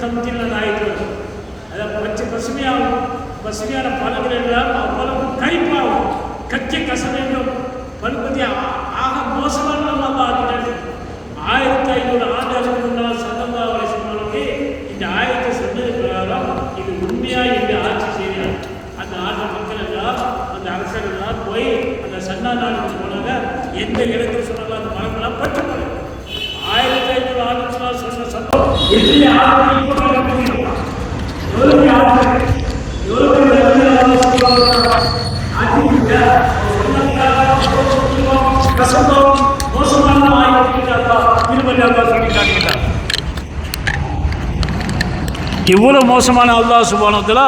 முஸ்தம்தில் ஆயிட்டு அதாவது பச்சை பசுமையான பழங்கள் எல்லாம் அவ்வளவு கைப்பாகும் கச்சை கசமையும் பல்பதி ஆக மோசமான ஆகிட்டாரு. 1500 ஆண்டுகளுக்கு முன்னால் சல்லல்லாஹு அலைஹி வஸல்லம் இந்த ஆயத்தை சொன்னது பிரகாரம் இது உண்மையா என்று ஆட்சி செய்கிறார். அந்த நாட்டு மக்கள் எல்லாம் அந்த அரசர்கள் எல்லாம் போய் அந்த சன்னா நாட்டுக்கு போனாங்க. எந்த இடத்துல சொன்னாலும் அந்த மரங்கள்லாம் பட்டுப்படும். 1500 ஆண்டுகளால் சொன்ன சம்பவம் இவ்வளவு மோசமான அல்லாஹ் சுப்ஹானஹு வ தஆலா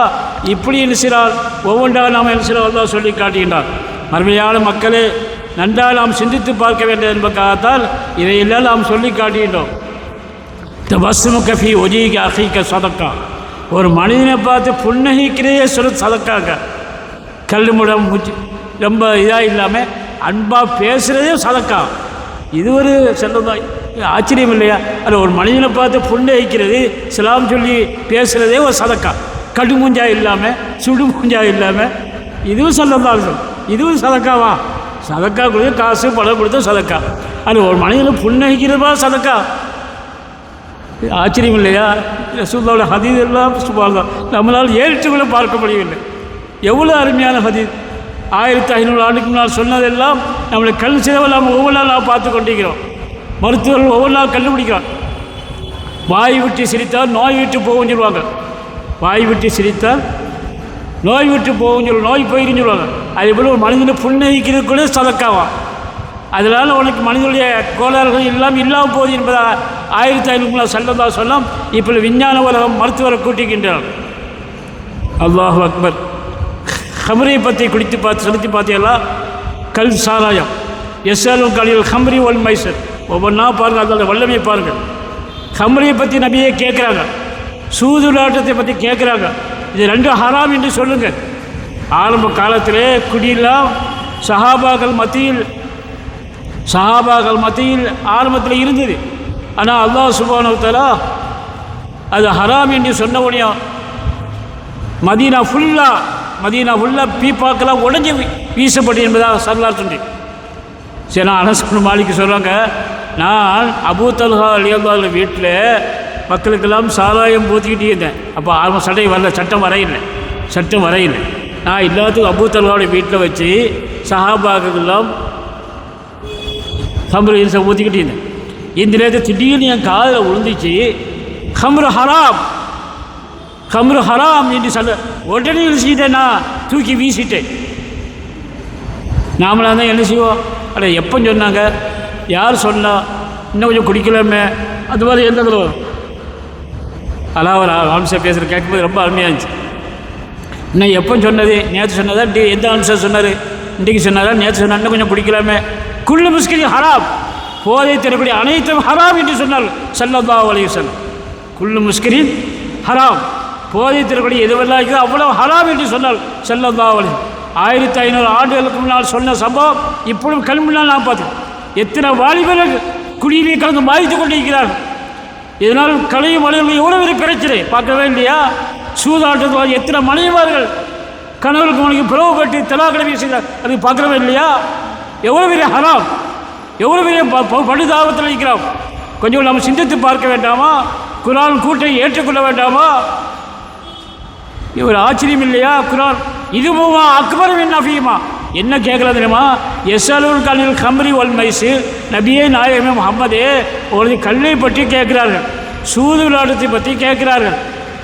இப்படி இருக்கிறார். ஒவ்வொன்றாக நாம் இருக்கிறோம் அல்லாஹ் சொல்லி காட்டுகின்றார். மறுமையான மக்களே நன்றாக நாம் சிந்தித்து பார்க்க வேண்டும் என்பதற்காகத்தான் இதையெல்லாம் நாம் சொல்லி காட்டுகின்றோம். தபஸ்ஸுமுக ஃபீ வஜீக அஹீக சதக்கா. ஒரு மனிதனை பார்த்து புன்னகிக்கிறதே சதக்காங்க. கல் முடம் மூச்சு ரொம்ப இதாக இல்லாமல் அன்பாக பேசுகிறதே சதக்கா. இது ஒரு செல்லதான் ஆச்சரியம் இல்லையா? அதில் ஒரு மனிதனை பார்த்து புன்னகிக்கிறது சலாம் சொல்லி பேசுகிறதே ஒரு சதக்கா. கடு மூஞ்சா இல்லாமல் சுடு மூஞ்சா இல்லாமல் இதுவும் சொல்லதான். இதுவும் சதக்காவா? சதக்கா கொடுத்து காசு பணம் கொடுத்து சதக்கா. அது ஒரு மனிதனை புன்னகிக்கிறதா சதக்கா. ஆச்சரியம் இல்லையா? ரசூலுல்லாஹ்வுடைய ஹதீஸ் எல்லாம் சுப்ஹானல்லாஹ் நம்மளால் ஏற்றுக்கொள்ள பார்க்க முடியவில்லை. எவ்வளோ அருமையான ஹதீஸ்! 1500 ஆண்டுக்கு முன்னால் சொன்னதெல்லாம் நம்மளை கண் சிறவை நாம் ஒவ்வொரு நாள் நாம் பார்த்து கொண்டிருக்கிறோம். மருத்துவர்கள் ஒவ்வொரு நாள் கண்டுபிடிக்கிறான். வாய் விட்டு சிரித்தால் நோய் விட்டு போகும்னு சொல்லுவாங்க. வாய் விட்டு சிரித்தால் நோய் விட்டு போகும்னு சொல்லுவாங்க, நோய் போயிருன்னு சொல்லுவாங்க. அதே போல் ஒரு மனிதனை புன்னகிக்கிறதுக்குள்ளே சதக்காவான். அதனால் உனக்கு மனிதனுடைய கோளாறுகள் எல்லாம் இல்லாமல் போகுது என்பதாக 1500 ஸல்லல்லாஹு அலைஹி வஸல்லம் இப்போ விஞ்ஞான உலகம் மருத்துவரை கூட்டிக்கின்றார். அல்லாஹு அக்பர். ஹம்ரியை பற்றி குடித்து பார்த்து செலுத்தி பார்த்தீங்களா? கல் சாராயம் எஸ்ஆலும் கலியல் ஹம்ரி ஒல் மைசர் ஒவ்வொன்றா பாருங்கள். அதோட வல்லமையை பாருங்கள். ஹம்ரியை பற்றி நபியே கேட்குறாங்க, சூது விளையாட்டத்தை பற்றி கேட்குறாங்க. இது ரெண்டும் ஹராம் என்று சொல்லுங்கள். ஆரம்ப காலத்திலே குடியெல்லாம் சஹாபாக்கள் மத்தியில் ஆரம்பத்தில் இருந்தது. ஆனால் அல்லாஹ் சுப்ஹானஹு வ தஆலா அது ஹராம் என்று சொன்ன உடனே மதீனா ஃபுல்லாக பீப்பாக்கெல்லாம் உடஞ்சி வீசப்பட்டு என்பதாக சல்லல்லாஹு சொல்லி. சரி, நான் அனஸ் இப்னு மாலிக் சொல்கிறாங்க, நான் அபூ தல்ஹா ரலியல்லாஹு அன்ஹு வீட்டில் மக்களுக்கெல்லாம் சாராயம் ஊற்றிக்கிட்டே இருந்தேன். அப்போ ஆரம்ப சட்டம் வரையில்லை. நான் எல்லாத்துக்கும் அபூ தல்ஹாவுடைய வீட்டில் வச்சு சஹாபாக்கெல்லாம் ஹம்ரு ஊற்றிக்கிட்டே இருந்தேன். இந்த நேரத்தில் திடீர்னு என் காதில் விழுந்துச்சு, ஹம்ரு ஹராம் என்று சொல்ல உடனே வீசிட்டேன். நான் தூக்கி வீசிட்டேன். நாமளாக தான் என்ன செய்வோம்? அட எப்போ சொன்னாங்க, யார் சொன்னா, இன்னும் கொஞ்சம் குடிக்கலாமே, அது மாதிரி எந்த வரும். அலாவர் அம்சம் பேசுகிற கேட்கும்போது ரொம்ப அருமையாக இருந்துச்சு. இன்னும் எப்போ சொன்னது? நேற்று சொன்னதா? எந்த அம்சம் சொன்னார்? இன்றைக்கு சொன்னாரா? நேற்று சொன்னார். இன்னும் கொஞ்சம் குடிக்கலாமே. குல்லு முஸ்கிரின் ஹராம். போதை தரக்கூடிய அனைத்தும் ஹராம் என்று சொன்னார் ஸல்லல்லாஹு அலைஹி வஸல்லம். குல்லு முஸ்கிரின் ஹராம். போதை தரக்கூடிய எதுவெல்லாம் இருக்குது அவ்வளோ ஹராம் என்று சொன்னார் ஸல்லல்லாஹு அலைஹி வஸல்லம். 1500 ஆண்டுகளுக்கு முன்னால் சொன்ன சம்பவம் இப்பொழுது கண் முன்னால் நான் பார்த்தேன். எத்தனை வாலிபர்கள் குடியிலே கலந்து மாய்த்து கொண்டிருக்கிறார்கள். இதனால் கலையும் மனிதர்கள் எவ்வளோ பெரிய பிரச்சனை பார்க்கவே இல்லையா? சூதாட்டத்தில் எத்தனை மனைவிமார்கள் கணவருக்கு மனைவி பிளவுபட்டு தலாக்கடை வீசுகிறார். அது பார்க்கவே இல்லையா? எவ்வளோ பெரிய ஹராம், எவ்வளோ பெரிய படுதாபத்தில் இருக்கிறோம். கொஞ்சம் நம்ம சிந்தித்து பார்க்க வேண்டாமா? குர்ஆன் கூட்டை ஏற்றுக்கொள்ள வேண்டாமா? இவர் ஆச்சரியம் இல்லையா? குர்ஆன் இதுவுமா அக்பர் மின் நஃபீமா என்ன கேட்கலாம் தெரியுமா? எஸ்அலுல் கலில் ஹம்ரி ஒல் மைசிர். நபியே நாயகமே முஹம்மதே, ஒரு கல்லை பற்றி கேட்கிறார்கள், சூது விளையாட்டத்தை பற்றி கேட்கிறார்கள்.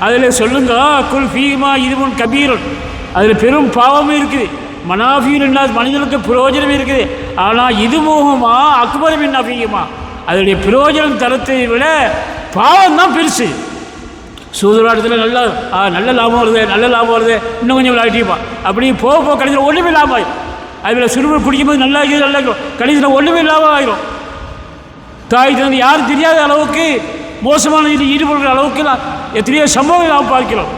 அதில் சொல்லுங்க, குல் ஃபீமா இதுவும் கபீருன். அதில் பெரும் பாவமும் இருக்குது, மனாஃபீர் இல்லாத மனிதனுக்கு பிரயோஜனம் இருக்குது. ஆனால் இது மூகமா அக்பர் மின் நஃபீமா, அதனுடைய பிரயோஜனம் தரத்தை விட பாவம் தான் பெருசு. சூதுராட்டத்தில் நல்ல லாபம் வருது, இன்னும் கொஞ்சம் விளையாட்டிப்பான். அப்படி போக கடைசியில் ஒன்றுமே லாபம் ஆகிடும். அதில் சுடுபொருள் குடிக்கும்போது நல்லா இருக்கும், கடைசியில் ஒன்றுமே லாபம் ஆகிடும். தாய் தந்தை யாரும் தெரியாத அளவுக்கு மோசமான இது ஈடுபடுற அளவுக்கு எத்தனையோ சம்பவங்கள் நாம் பார்க்கிறோம்.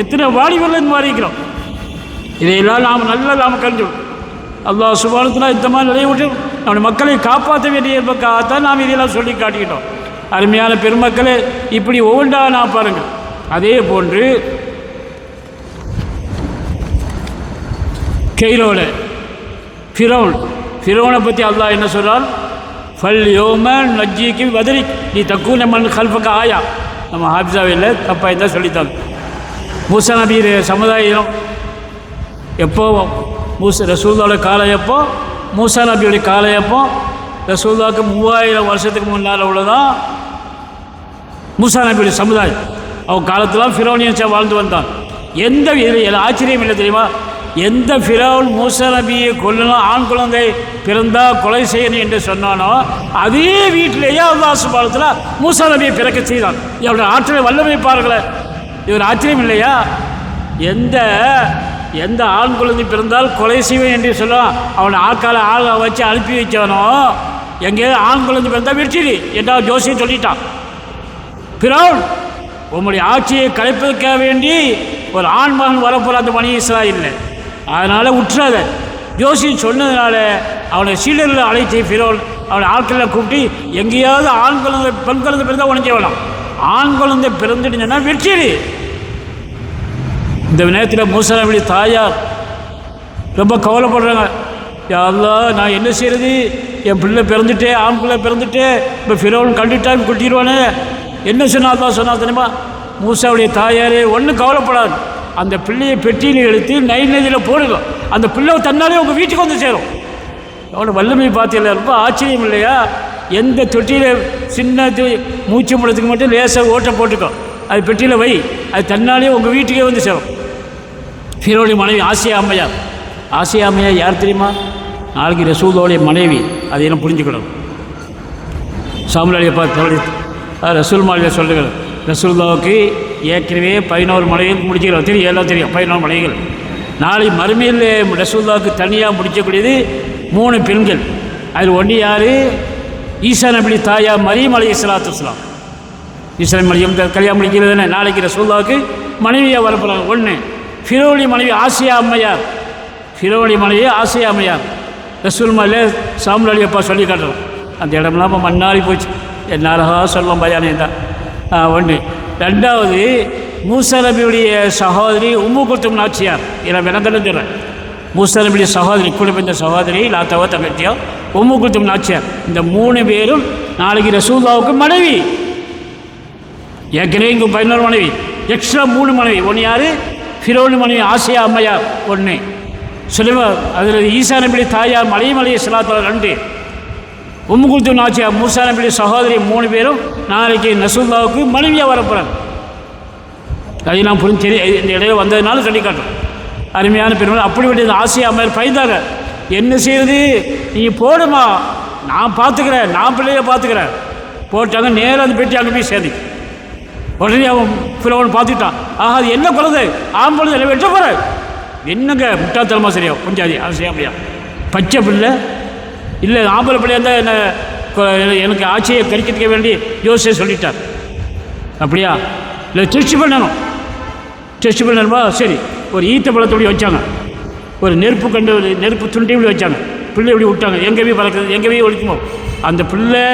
எத்தனை வாலிபர்கள் மாறிக்கிறோம். இதையெல்லாம் நாம் கண்டோம். அல்லாஹ் சுப்ஹானஹு வ தஆலா இந்த மாதிரி நிலையை விட்டு நம்முடைய மக்களை காப்பாற்ற வேண்டிய என்பதற்காகத்தான் நாம் இதையெல்லாம் சொல்லி காட்டிக்கிட்டோம். அருமையான பெருமக்களே, இப்படி ஒவ்வொன்றாக நாம் பாருங்கள். அதே போன்று கெய்ரோல ஃபிரௌனை பற்றி அல்லாஹ் என்ன சொல்கிறான்? ஃபல் யோமன் நஜ்ஜிக்கு வதரி நீ தக்கூன மண் கல்பக்க ஆயா. நம்ம ஹாபிஸாவில் தப்பாக இருந்தால் சொல்லித்தாங்க. மூசா நபி சமுதாயம் எப்போ ரசூலுல்லாஹ்வுடைய காலம் எப்போ? மூசா நபியுடைய காலம் எப்போ? ரசூலுல்லாஹ்வுக்கு 3000 வருஷத்துக்கு முன்னால் உள்ளதான் மூசா நபியுடைய சமுதாயம். அவன் காலத்தில் ஃபிரௌனியன் வாழ்ந்து வந்தான். எந்த இதில் ஆச்சரியம் இல்லை தெரியுமா? எந்த ஃபிரௌன் மூசா நபியை கொல்லணும், ஆண் குழந்தை பிறந்தால் கொலை செய்யணும் என்று சொன்னானோ அதே வீட்டிலேயே அல்லாஹ் சுப்ஹானஹு மூசா நபியை பிறக்க செய்தான். இவருடைய ஆற்றலை வல்லமை பாருங்களேன். இவர் ஆச்சரியம் இல்லையா? எந்த ஆண் குழந்தை பிறந்தால் கொலை செய்வேன் என்று சொல்லுவான். அவனை ஆளை வச்சு அனுப்பி வச்சவனோ எங்கேயாவது ஆண் குழந்தை பிறந்தால் வெற்றிடு என்றால் ஜோசியம் சொல்லிட்டான். ஃபிரௌன் உம்முடைய ஆட்சியை கலைப்பதற்காக வேண்டி ஒரு ஆண் மகன் வரப்போகிற அந்த பனி இஸ்ராயீல், அதனால் உற்றாத ஜோசியம் சொன்னதுனால அவனை சீடரில் அழைச்சி ஃபிரௌன் அவனை ஆட்களில் கூப்பிட்டு எங்கேயாவது ஆண் குழந்தை பெண் குழந்தை பிறந்தால் உடனே வேணாம், ஆண் குழந்தை பிறந்துட்டு சொன்னால் வெற்றிடு. இந்த நேரத்தில் மூசா நபியுடைய தாயார் ரொம்ப கவலைப்படுறாங்க. யா அல்லாஹ், நான் என்ன செய்கிறது? என் பிள்ளை பிறந்துட்டே, ஆண் பிள்ளை பிறந்துட்டே, இப்போ ஃபிரௌன் கண்டுட்டா கொட்டிடுவானே. என்ன சொன்னா அல்லாஹ் சொன்னா தெரியுமா? மூசாவுடைய தாயாரே ஒன்றும் கவலைப்படாது, அந்த பிள்ளையை பெட்டியில் எடுத்து நைல் நதியில் போடுங்க, அந்த பிள்ளை தன்னாலே உங்கள் வீட்டுக்கு வந்து சேரும். எவ்வளோ வல்லமை பார்த்தீங்களா? ரொம்ப ஆச்சரியம் இல்லையா? எந்த தொட்டியில் சின்ன மூச்சு முடத்துக்கு மட்டும் லேசாக ஓட்டை போட்டுக்கோ, அது பெட்டியில் வை, அது தன்னாலே உங்கள் வீட்டுக்கே வந்து சேரும். ஃபிரௌனுடைய மனைவி ஆசியா அம்மையார் யார் தெரியுமா? நாளைக்கு ரசூலுல்லாஹ்வுடைய மனைவி. அதை என்ன புரிஞ்சுக்கணும். சாமுவேலை பார்த்து ரசூல் மாளிகை சொல்லுங்கள், ரசூலுல்லாஹ்வுக்கு ஏற்கனவே 11 மனைவிகள் முடிச்சுக்கிறோம். தெரியும், எல்லாம் தெரியும், 11 மனைவிகள். நாளை மறுமையில் ரசூலுல்லாஹ்வுக்கு தனியாக முடிக்கக்கூடியது 3 பெண்கள். அதில் ஒன்று யார்? ஈசா நபி தாயா மரியம் அலைஹிஸ்ஸலாத்து வஸ்ஸலாம். ஈசா மரியம் கல்யாணம் முடிக்கிறது தானே. நாளைக்கு ரசூலுல்லாஹ்வுக்கு மனைவியாக வரப்போகிறாங்க. ஒன்று ஃபிரௌனுடைய மனைவி ஆசியா அம்மையார். ஃபிரௌனுடைய மனைவி ஆசியா அம்மையார் ரசூல் மாளிகையில் சாமுவேல் அப்பா சொல்லி காட்டுறோம். அந்த இடம்லாம் மண்ணாறி போச்சு. என்னாலகா சொல்லும் பயானே தான். ஒன்று. ரெண்டாவது மூசா நபியுடைய சகோதரி உம்மு குல்தும் நாச்சியார். இதை விளங்கன்னு சொல்கிறேன். மூசா நபியுடைய சகோதரி, குடும்ப சகோதரி லாத்தாவோ தங்கச்சியோ உம்மு குல்தும் நாச்சியார். இந்த 3 பேரும் நாளைக்கு ரசூலுல்லாஹ்வுக்கு மனைவி. ஏற்கனவே இங்கே 11 மனைவி, எக்ஸ்ட்ரா 3 மனைவி. ஒன்று யார்? ஃபிரௌன் மனைவி ஆசியா அம்மையார். ஒன்று சுலைமா, அதில் ஈசா நபியுடைய தாயார் மரியம் அலைஹிஸ்ஸலாத்து 2, உம்மு குல்தும் நாச்சியார் மூசா நபியுடைய சகோதரி 3 பேரும் நாளைக்கு ரசூலுல்லாஹ்வுக்கு மனைவியாக வரப்போகிறாங்க. அதை நான் புரிஞ்சு இந்த இடையில வந்ததுனால சொல்லி காட்டுறோம். அருமையான பெருமை. அப்படிப்பட்ட ஆசியா அம்மையார் பயந்தாங்க. என்ன செய்யுது? நீங்கள் போடுமா, நான் பார்த்துக்கிறேன், நான் பிள்ளைய பார்த்துக்கிறேன். போட்டாங்க. நேராக அந்த பெட்டி அங்கே போய் சேர்ந்து உடனே அவன் ஃபிரௌன் பார்த்துக்கிட்டான். ஆஹா, அது என்ன குழந்தை? ஆண் குழந்தை இல்லை, வெட்ட போகிற என்னங்க முட்டாத்தனமாக சரியா கொஞ்சாதி அது செய்ய முடியாது. பச்சை பிள்ளை இல்லை, ஆம்பளை பிள்ளையாக இருந்தால் என்ன எனக்கு ஆட்சியை கறிக்க வேண்டி யோசிச்சு சொல்லிட்டார். அப்படியா? இல்லை, டெஸ்ட் பண்ணணுமா? சரி, ஒரு ஈத்த பழத்தோடி வச்சாங்க, ஒரு நெருப்பு துண்டி இப்படி வச்சாங்க, பிள்ளை இப்படி விட்டாங்க. எங்கே போய் பறக்குது, எங்கே போய் ஒழிக்குமோ அந்த பிள்ளை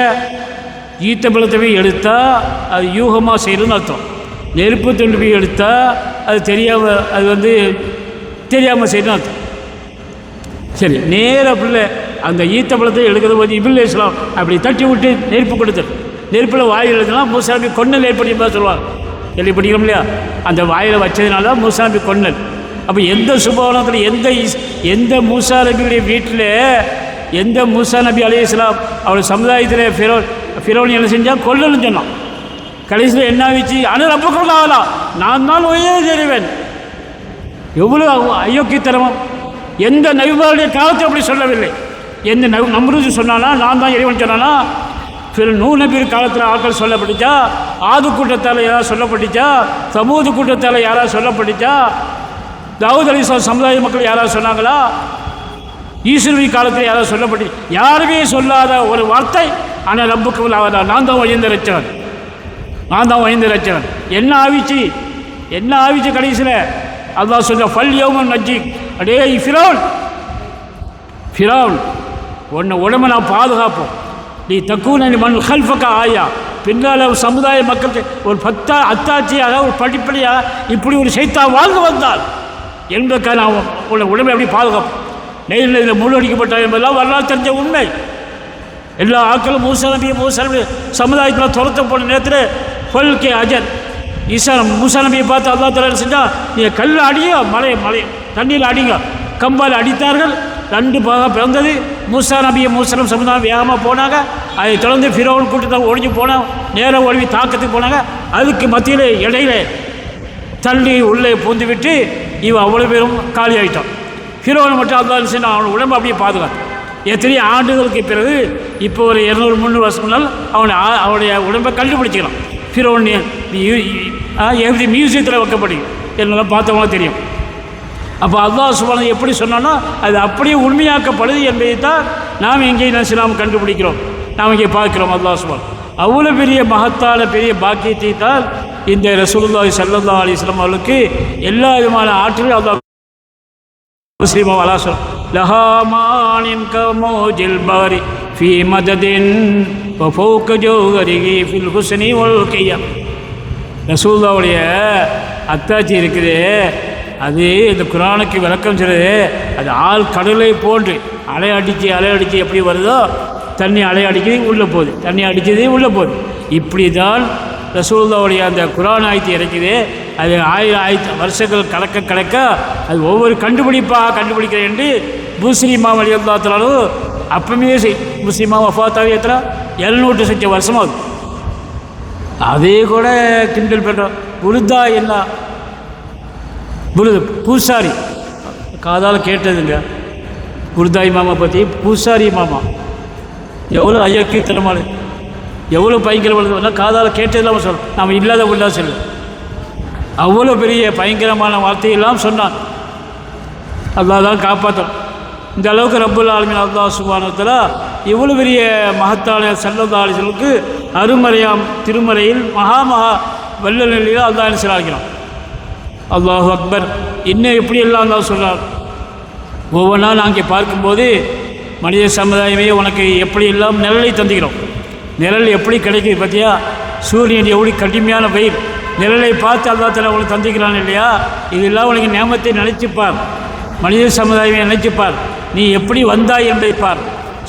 ஈத்த பழத்தை போய் எடுத்தால் அது யூகமாக செய்யணும்னு அர்த்தம். நெருப்பு துண்டு போய் எடுத்தால் அது தெரியாமல் செய்யணும்னு அர்த்தம். சரி, நேராக பிள்ளை அந்த ஈத்த பழத்தை எடுக்கிறது போது இப்ராஹீம் அலைஹிஸ்ஸலாம் அப்படி தட்டி விட்டு நெருப்பு கொடுத்துரு. நெருப்பில் வாயில் எழுதுனா மூசா நபி கொன்னல் ஏற்படுத்தி சொல்லுவாங்க. கேள்விப்பட்டிக்கிறோம் இல்லையா? அந்த வாயில் வச்சதுனால தான் மூசா நபி கொன்னல். அப்போ எந்த சுபவனத்தில் எந்த மூசா நபியுடைய வீட்டில் எந்த மூசா நபி அலைஹிஸ்ஸலாம் அவருடைய சமுதாயத்தில் ஃபிரௌன் என்ன செஞ்சால் கொல்லணும்னு சொன்னான். கடைசியில் என்ன ஆகிச்சு? ஆனால் அப்போ கொள்ளாகலாம், நான் தான் ஒரே தெரிவேன். எவ்வளோ அயோக்கியத்தனமும்! எந்த நபிமாருடைய காலத்தை அப்படி சொல்லவில்லை. எந்த நம்ரூது சொன்னானா நான் தான் இறைவன் சொன்னானா? நூ நபி காலத்தில் ஆட்கள் சொல்லப்பட்டுச்சா? ஆது கூட்டத்தால் யாராவது சொல்லப்பட்டுச்சா? சமூது கூட்டத்தால் யாராவது சொல்லப்பட்டுச்சா? தாவூத் அலைஹிஸ்ஸலாம் சமுதாய மக்கள் யாராவது சொன்னாங்களா? ஈஸ்வரி காலத்தில் யாராவது சொல்லப்பட்டு? யாருமே சொல்லாத ஒரு வார்த்தை. ஆனால் ரப்புக்கு நான் தான் வழிந்த ரச்சவன், நான் தான் வழிந்த ரச்சவன். என்ன ஆவிச்சு கடைசியில் அல்லாஹ் சொல்ல ஃபல் யௌமன் நஜ்ஜி. அடே ஃபிரௌன் உன்னை உடம்பை நான் பாதுகாப்போம். நீ தக்கூன மண் ஹல்ஃபக்க ஆயா, பின்னால் சமுதாய மக்களுக்கு ஒரு அத்தாட்சியாக ஒரு படிப்படியாக இப்படி ஒரு சைத்தான் வாழ்ந்து வந்தால் என்பதற்காக நான் உடம்பை எப்படி பாதுகாப்பு நெய்யில் முழுவடிக்கப்பட்டார் என்பதெல்லாம் வரலாறு தெரிஞ்ச உண்மை. எல்லா ஆக்களும் மூசா நபி சமுதாயத்தில் துரத்த போன நேரத்தில் கொல்கே அஜர் மூசா நபியை பார்த்து அல்லா தஆலா செஞ்சால் நீங்கள் கல்லில் அடிங்க, மலை தண்ணியில் அடிங்க. கம்பால் அடித்தார்கள். 2 பாகம் பிறந்தது. மூசா சமுதாயம் வேகமாக போனாங்க. அதை தொடர்ந்து ஃபிரௌன் கூட்டத்தை ஒழிஞ்சு போனாங்க. நேராக ஒழிவி தாக்கத்துக்கு போனாங்க. அதுக்கு மத்தியில் இடையில தள்ளி உள்ளே பூந்து விட்டு இவன் அவ்வளோ பேரும் காலி ஆகிட்டான். ஃபிரௌன் மட்டும் அல்லா செஞ்சு அவனோட உடம்பு அப்படியே பாதுகாத்தான். எத்தனையோ ஆண்டுகளுக்கு பிறகு இப்போ ஒரு 200-300 வருஷம் முன்னால் அவனுடைய உடம்பை கண்டுபிடிச்சிக்கலாம். ஃபிரௌன் எப்படி மியூசியத்தில் வைக்கப்படும் என்னெல்லாம் பார்த்தவங்களும் தெரியும். அப்போ அல்லாஹ் சுப்ஹானஹு எப்படி சொன்னானோ அது அப்படியே உண்மையாக்கப்படுது என்பதை தான் நாம் இங்கே நாம் கண்டுபிடிக்கிறோம், நாம் இங்கே பார்க்கிறோம். அல்லாஹ் சுப்ஹானஹு அவ்வளோ பெரிய மகத்தான பெரிய பாக்கியத்தை தான் இந்த ரசூலுல்லாஹி ஸல்லல்லாஹு அலைஹி வஸல்லம் அவர்களுக்கு எல்லா விதமான ஆற்றலும் அல்லாஹ் முஸ்லிம் அலாசம் லஹாமானின் கமோஜில் பாரி ஃபி மததின் வஃபௌக ஜௌஹரிஹி ஃபில் ஹுஸ்னி வல் கியம். ரசூலுல்லாஹ்வுடைய அத்தாட்சி இருக்குது, அது இந்த குர்ஆனுக்கு விளக்கம் சொல்லுது. அது கடலை போன்று அலை அடித்து எப்படி வருதோ தண்ணி அலை அடிக்கிறது உள்ளே போகுது, தண்ணி அடித்தது உள்ளே போகுது. இப்படி தான் ரசூலுல்லாஹ்வுடைய அந்த குர்ஆன் ஆயத்தை இறக்குது. அது 1000 வருஷங்கள் கலக்க அது ஒவ்வொரு கண்டுபிடிக்கிறேன் என்று முஸ்லிமா ரலியல்லாஹு தஆலா அப்பமே முஸ்லிமா வஃபாத்தாகி எத்தனை 700 வருஷமாகுது. அதே கூட கிண்டல் பண்ணுறோம். புருதா என்ன பூசாரி காதால் கேட்டதுங்க. புருதாய் மாமா பற்றி பூசாரி மாமா எவ்வளோ ஐயக்கீத்தனமான எவ்வளோ பயங்கரமான காதால் கேட்டதெல்லாம் சொல்ல நாம் இல்லாத உள்ளா சொல்ல அவ்வளோ பெரிய பயங்கரமான வார்த்தையெல்லாம் சொன்னான். அல்லாஹ் தான் காப்பாற்றணும். இந்த அளவுக்கு ரப்புல் ஆலமீன் அல்லாஹ் சுப்ஹானஹு வ தஆலா இவ்வளோ பெரிய மகத்தான ஸல்லல்லாஹு அலைஹி வஸல்லுக்கு அருமறையாம் திருமறையில் மகா வெள்ள நிலையில் அல்லாஹ் என்ன செய்கிறான். அல்லாஹு அக்பர். இன்னும் எப்படி எல்லாம் அல்லாஹ் சொல்கிறார். ஒவ்வொன்றா நாங்கள் பார்க்கும்போது மனித சமுதாயமே உனக்கு எப்படி எல்லாம் நிழலை தந்துக்கிறோம். நிழல் எப்படி கிடைக்குது பார்த்தியா? சூரியன் எவ்வளோ கடுமையான வெயில், நிழலை பார்த்து அல்லாஹ் தஆலா உனக்கு தந்திக்கிறான் இல்லையா? இதெல்லாம் உனக்கு நியமத்தை நினைச்சுப்பார். மனித சமுதாயமே நினைச்சுப்பார். நீ எப்படி வந்தாய் என்பதை பார்.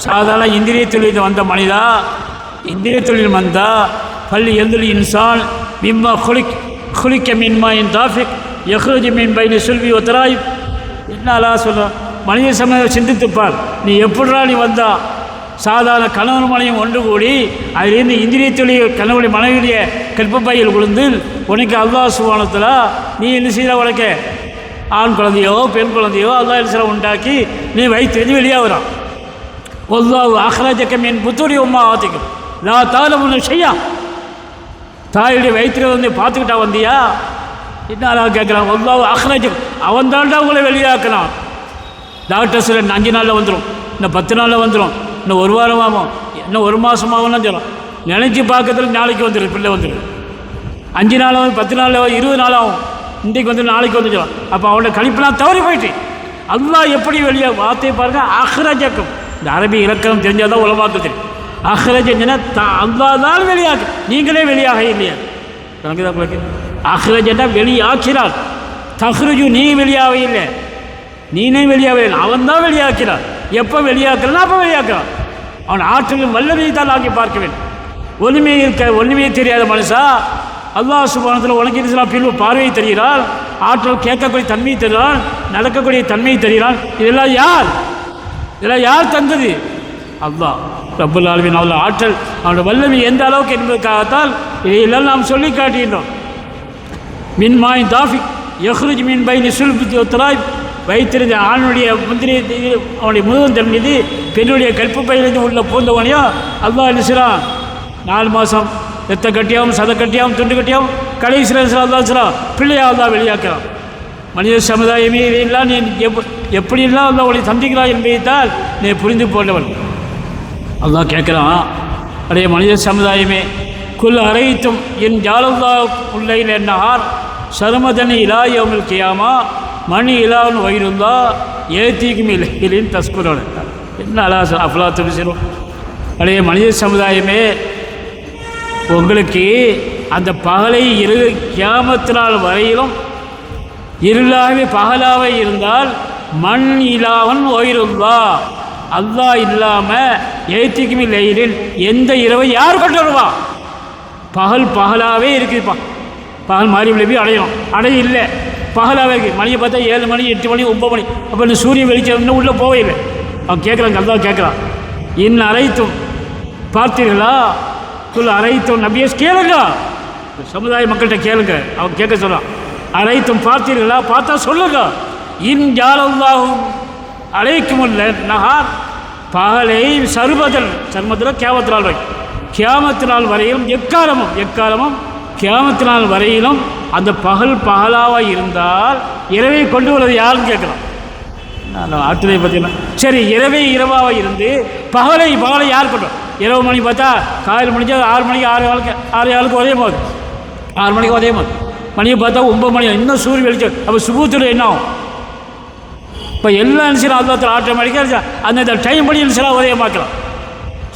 சாதாரண இந்திரிய தொழில் வந்த மனிதா, இந்திரிய தொழில் வந்தா பள்ளி எந்திரி இன்சான் மிம்மா குளிக்க மின்மா என் தாஃபிக் யஹ்ருஜு மின் பைனி சுல்வி ஒத்தராய். என்ன அல்லாஹ் சொல்கிறான். மனித சமுதாயம் சிந்தித்துப்பார். நீ எப்படிடா நீ வந்தா? சாதாரண கணவன் மனையும் ஒன்று கூடி அதிலிருந்து இந்திரிய தொழில் கணவனுடைய மனைவியுடைய கற்பப்பையில் விழுந்து உனக்கு அல்லாஹ் சுப்ஹானஹு வ தஆலா நீ என்ன செய்கிற, உனக்கு ஆண் குழந்தையோ பெண் குழந்தையோ அல்லாஹ் என்ன உண்டாக்கி நீ வயிற்று வெளியாக வரான். வல்லாஹு அஹ்ரஜக மின் புத்தூரி உம்மாத்திக்கும் லா தஅலமுன ஷையா. தாயுடைய வயிற்றில் வந்து பார்த்துக்கிட்டா வந்தியா? என்ன அல்லாஹ் கேட்குறான். வல்லாஹு அஹ்ரஜக, அவன் தாண்டா உங்களை வெளியாக்கலாம். டாக்டர் சில 5 நாளில் வந்துடும், இன்னும் 10 நாளில் வந்துடும், இன்னும் 1 வாரம் ஆகும், இன்னும் 1 மாதம் ஆகும்னா சொல்லும். நினச்சி பார்க்கறதுல நாளைக்கு வந்துடும், பிள்ளை வந்துடும். 5 நாள் ஆகும், 10 நாள் ஆகும், 20 நாள் ஆகும், இன்றைக்கு வந்து நாளைக்கு வந்து சொல்லும். அப்போ அவனோட கணிப்பெல்லாம் தவறி போயிட்டு அல்லாஹ் எப்படி வெளியாக வார்த்தையை பாருங்க. அஹ்ரஜக்கும், இந்த அரபி இலக்கணம் தெரிஞ்சால் தான் உலமாக்க தெரியும். அஹ்ரஜன்னா அல்லாஹ் தான் வெளியாக, நீங்களே வெளியாக இல்லையா? அஹ்ரஜன்னா வெளியாக்கிறான். தஹ்ருஜு, நீ வெளியாக இல்லை, நீனே வெளியாக இல்லை, அவன் தான் வெளியாக்கிறான். எப்போ வெளியாக்குறான் அப்போ வெளியாக்குறான். அவன் ஆற்றலும் வல்லமையை தான் ஆக்கி பார்க்க வேண்டும். ஒன்றுமே தெரியாத மனுஷா அல்லாஹ் சுப்ஹானஹு வ தஆலா உனக்கு இருக்கலாம் பின்பு பார்வையை தருகிறான், ஆற்றல் கேட்கக்கூடிய தன்மையை தருகிறான், நடக்கக்கூடிய தன்மையை தருகிறான். இதெல்லாம் யார் தந்தது? அல்லாஹ் ரப்புல் ஆலமீன். அவள் ஆற்றல் அவனோட வல்லமை எந்த அளவுக்கு என்பதற்காகத்தான் இதையெல்லாம் நாம் சொல்லி காட்டுகின்றோம். மின் மாய் தாஃபிக் யஹ்ருஜ் மின் பைனி சுல்பி ஒத்தராய். வைத்திருந்த ஆணுடைய முந்திரி அவனுடைய முதுகன் மீது பெண்ணுடைய கற்பப்பையிலிருந்து உள்ள பூந்தவனையோ அல்லாஹ் நினைச்சான். 4 மாதம் ரத்த கட்டியாகவும் சத கட்டியாகவும் துண்டு கட்டியாகவும் கடைசியில் அல்லாஹ் பிள்ளையாக தான் வெளியாக்குறான். மனித சமுதாயமே இதையெல்லாம் நீ எப்படியெல்லாம் அல்லாஹ் உங்களை சந்திக்கிறாய் என்பதைத்தான் நீ புரிந்து போன்றவன். அல்லாஹ் கேட்குறான். அதே மனித சமுதாயமே குல் அரைத்தும் என் ஜாலல்லா உள்ளையில் என்னார் சருமதனி இலா யௌமில் கியாமா மணி இலான்னு வயிறுந்தா ஏத்திக்கும் இல்லைன்னு தஸ்குரோட. என்ன அலா அஃபலா துபிசிரும். அதே மனித சமுதாயமே உங்களுக்கு அந்த பகலை கியாமத் நாள் வரையிலும் இருளாகவே பகலாகவே இருந்தால் மண் இலாவன் ஓயிருல்லா, அல்லாஹ் இல்லாமல் ஏத்திக்குமி லைலில் எந்த இரவை யார் கொண்டு வருவா? பகலாகவே இருக்குதுப்பா. பகல் மாறி போய் அடைய இல்லை, பகலாகவே இருக்குது. மணியை பார்த்தா 7 மணி 8 மணி 9 மணி. அப்போ இந்த சூரிய வெளிச்சம் இன்னும் உள்ளே போவே இல்லை. அவன் கேட்குறாங்க, அல்லாஹ் கேட்குறான், அரைத்தும் பார்த்தீர்களா? அரைத்தும் நபியஸ் கேளுங்க, சமுதாய மக்கள்கிட்ட கேளுங்க. அவன் கேட்க சொல்கிறான், அரைத்தும் பார்த்தீர்களா? பார்த்தா சொல்லுங்க. ஜாலல்லாஹும் அழைக்குமுல்ல நகார், பகலை சர்மத்தில் கியாமத்து நாள் வரையிலும் எக்காலமும் கியாமத்து நாள் வரையிலும் அந்த பகலாக இருந்தால் இரவை கொண்டு வருவது யாருன்னு கேட்குறான். ஆற்றுதை பார்த்தீங்கன்னா சரி, இரவாக இருந்து பகலை யார் கொண்டு? இரவு மணி பார்த்தா காலையில் முடிஞ்சா 6 மணிக்கு 6 ஆளுக்கு ஒரே போகுது, 6 மணிக்கு ஒரே போகுது. மணியை பார்த்தா 9 மணி, இன்னும் சூரிய வெளிச்சம். அப்போ சுபூத்தில் என்ன ஆகும்? இப்போ எல்லா நிமிஷம் அல்லாத்தில் ஆட்டோமேட்டிக்காக அந்த டைம் படி நிமிஷம் ஒரே மாக்கலாம்,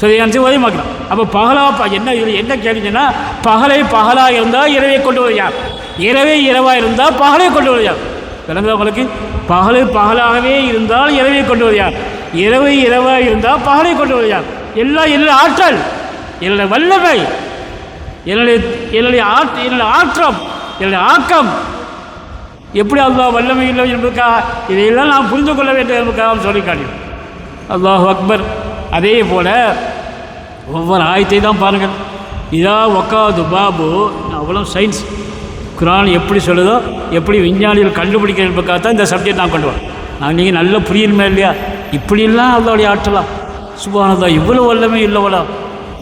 சரியான ஒரே மாக்கலாம். அப்போ பகலாக என்ன கேட்டீங்கன்னா, பகலாக இருந்தால் இரவை கொண்டு வர யார்? இரவாக இருந்தால் பகலை கொண்டு வர யார்? விளங்குதா உங்களுக்கு? பகலாகவே இருந்தால் இரவை கொண்டு வர யார்? இரவாக இருந்தால் பகலை கொண்டு வர யார்? என்னுடைய ஆற்றல், என்னுடைய வல்லமை, என்னுடைய ஆற்றம், என்னுடைய ஆக்கம். எப்படி அல்லாஹ் வல்லமை இல்லை என்பதுக்காக இதையெல்லாம் நாம் புரிந்து கொள்ள வேண்டும் என்பதற்காக சொல்லி காட்டினோம். அல்லாஹ் அக்பர். அதே போல் ஒவ்வொரு ஆயத்தை தான் பாருங்கள். இதா ஒக்காது பாபு, அவ்வளோ சயின்ஸ் குரான் எப்படி சொல்லுதோ, எப்படி விஞ்ஞானிகள் கண்டுபிடிக்கிற என்பதுக்காக தான் இந்த சப்ஜெக்ட் நான் கொண்டு வரேன். நீங்கள் நல்லா புரியணுமே இல்லையா? இப்படிலாம் அல்லாவுடைய ஆற்றலாம். சுப்ஹானல்லாஹ், இவ்வளோ வல்லமை இல்லைவளா?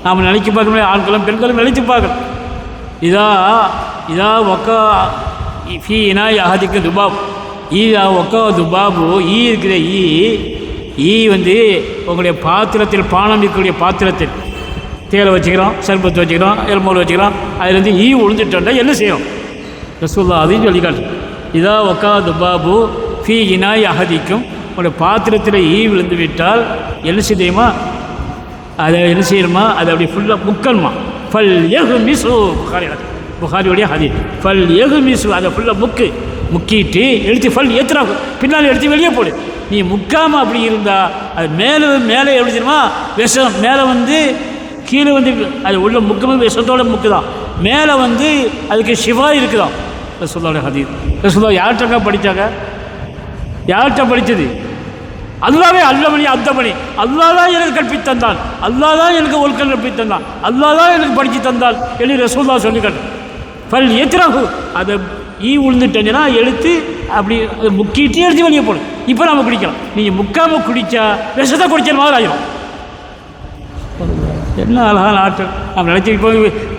நாம் நினைக்க பார்க்கணும், ஆண்களும் பெண்களும் நினைத்து பார்க்கணும். இதா ஒக்கா ஃபீ இனாய் அஹதிக்கு துபாப், இதா ஒக்கா துபாபு, இருக்கிற வந்து உங்களுடைய பாத்திரத்தில், பானம் இருக்கக்கூடிய பாத்திரத்தில் தேலை வச்சுக்கிறோம், சர்பத்து வச்சுக்கிறோம், எலும்போல் வச்சுக்கிறோம், அதுலேருந்து விழுந்துட்டோம்னா என்ன செய்யும்? ரசூலுல்லாஹ் அதையும் சொல்லி காட்டு. இதா ஒக்கா துபாபு ஃபீ இனாய் அஹதிக்கும், உங்களுடைய பாத்திரத்தில் விழுந்து விட்டால் என்ன செய்யுமா? அதை என்ன செய்யணுமா? அதை அப்படி ஃபுல்லாக முக்கணுமா? ஃபல் எகு மிசு, புகாரியோடைய ஹதீஸ். ஃபல் எகு மிசு, அதை ஃபுல்லாக முக்கிட்டு எடுத்து ஃபல் ஏற்றுறா, பின்னால் எடுத்து வெளியே போடு. நீ முக்காமல் அப்படி இருந்தால் அது மேலே எப்படி தெரியுமா? விஷம் மேலே வந்து கீழே வந்து அது உள்ள முக்கமும் விஷத்தோட முக்குதான். மேலே வந்து அதுக்கு சிவா இருக்குதான். ரசூலுல்லாஹ் ஹதீஸ். ரசூலுல்லாஹ் யார்கிட்ட படித்தாங்க? யார்கிட்ட படித்தது? அல்லாவே அல்லமணி அந்தமணி, அல்லாஹ் தான் எனக்கு கற்பித்தந்தான், அல்லாஹ் தான் எனக்கு ஒழுக்கம் கற்பித்தந்தான், அல்லாஹ் தான் எனக்கு படித்து தந்தால் என்று ரசூலுல்லாஹ் சொல்லிக்காட்டு. பல் எத்திராகு, அதை விழுந்துட்டேன்னா எடுத்து அப்படி அதை முக்கிட்டு எடுத்து வெளியே போடும். இப்போ நம்ம குடிக்கலாம். நீங்கள் முக்காமல் குடித்தா விஷத்தை குடிச்ச மாதிரி ஆகிடும். என்ன அழகான ஆற்றல்! நம்ம நினச்சி இப்போ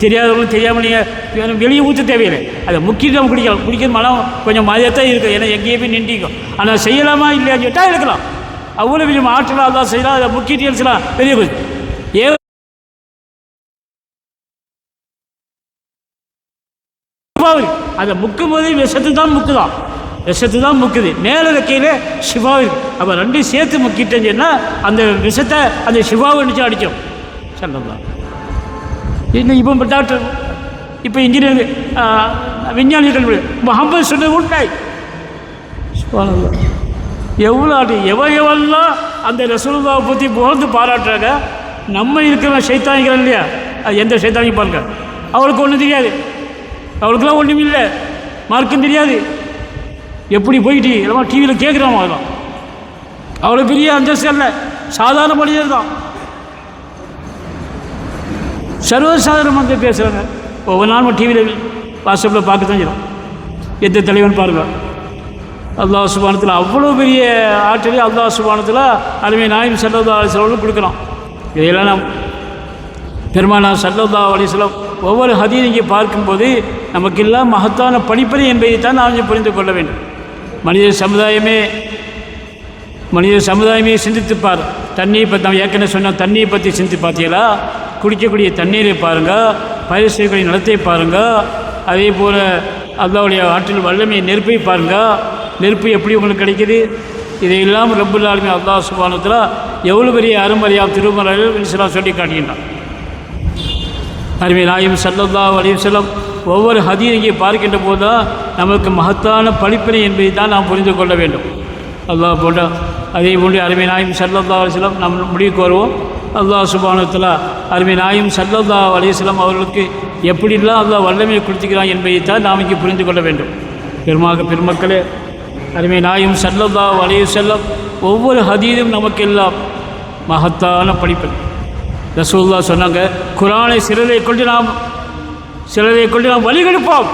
தெரியாதவங்களும் தெரியாமல் நீங்கள் வெளியே ஊற்ற தேவையில்லை, அதை முக்கிட்டு நம்ம குடிக்கலாம். குடிக்கிறது மனம் கொஞ்சம் மாதிரியாக இருக்குது, ஏன்னா எங்கேயே போய் நின்றுக்கும். ஆனால் செய்யலாமா இல்லையான்னு கேட்டால் எடுக்கலாம். அவ்வளோ பெரிய ஆற்றலாக அதான் செய்யலாம். அதை முக்கிட்டு எடுத்துலாம் பெரிய போய் அதை முக்கும் போது விஷத்து தான் முக்குது, மேலே வைக்கையில் சிவா இருக்கு. அப்போ ரெண்டும் சேர்த்து முக்கிட்டேன்னு சொன்னால் அந்த விஷத்தை அந்த சிவாவை நினச்சி அடிக்கும். சொல்லலாம். இன்னும் இப்போ டாக்டர், இப்போ இன்ஜினியர், விஞ்ஞானிகள் முகமது சொன்னது உண்டாய். எவ்வளோ எவெல்லாம் அந்த ரசூலுல்லாஹ் பற்றி புகழ்ந்து பாராட்டுறாங்க. நம்ம இருக்கிற சைத்தானிகள் இல்லையா, அது எந்த சைத்தானிக்கு பாருங்க, அவளுக்கு ஒன்றும் தெரியாது, அவளுக்கெல்லாம் ஒன்றும் இல்லை, மார்க்கும் தெரியாது. எப்படி போயிட்டு எல்லாம் டிவியில் கேட்குறோம். அதெல்லாம் அவ்வளோ பெரிய அந்தஸ்து இல்லை, சாதாரண மனிதர் தான். சர்வசாதாரணமாக பேசுகிறாங்க. ஒவ்வொரு நாளும் டிவியில் வாட்ஸ்அப்பில் பார்க்க தான் செய்யணும். எந்த தலைவன் பாருங்கள். அல்லாஹ் சுப்ஹானஹு அவ்வளோ பெரிய ஆற்றலை அல்லாஹ் சுப்ஹானஹு அருமை நாயகம் ஸல்லல்லாஹு அலைஹி வஸல்லம் கொடுக்குறோம். இதையெல்லாம் நாம் பெருமானார் ஸல்லல்லாஹு அலைஹி வஸல்லம் ஒவ்வொரு ஹதீஸ் இங்கே பார்க்கும்போது நமக்கெல்லாம் மகத்தான படிப்பறை என்பதைத்தான் நாம் புரிந்து கொள்ள வேண்டும். மனித சமுதாயமே சிந்தித்துப்பார். தண்ணீர் பற்றி நம்ம ஏற்கனவே சொன்ன தண்ணியை பற்றி சிந்தித்து பார்த்தீங்களா? குடிக்கக்கூடிய தண்ணீரை பாருங்கள், பயிர் செய்யக்கூடிய நிலத்தை பாருங்கள். அதே போல் அல்லாஹ்வுடைய ஆற்றில் வல்லமை நெருப்பை பாருங்கள். நெருப்பு எப்படி உங்களுக்கு கிடைக்கிது? இதையெல்லாம் ரப்புல் ஆலமீன் அல்லாஹ் சுப்ஹானஹு வ தஆலா எவ்வளோ பெரிய அருமறையாக திருமறையில் சொல்லி காட்டுகின்றான். அருமை நாயகம் ஸல்லல்லாஹு அலைஹி வஸல்லம் ஒவ்வொரு ஹதீஸை பார்க்கின்ற போது தான் நமக்கு மகத்தான படிப்பினை என்பதை தான் நாம் புரிந்து கொள்ள வேண்டும். அல்லாஹ் போன்ற அதே போன்று அருமை நாயகம் ஸல்லல்லாஹு அலைஹி வஸல்லம் நாம் முடிவுக்கு வருவோம். அல்லாஹ் சுப்ஹானஹு வ தஆலா அருமை நாயகம் ஸல்லல்லாஹு அலைஹி வஸல்லம் அவர்களுக்கு எப்படிலாம் அல்லாஹ் வல்லமையை கொடுத்துக்கிறான் என்பதை தான் நாம் இங்கே புரிந்து கொள்ள வேண்டும். பெருமக்களே, அருமை நாயகம் ஸல்லல்லாஹு அலைஹி வஸல்லம் ஒவ்வொரு ஹதீஸும் நமக்கு எல்லாம் மகத்தான படிப்பினை. ரசூலுல்லாஹ் சொன்னாங்க, குர்ஆனை சிலரை கொண்டு நாம் வழிகெடுப்போம்,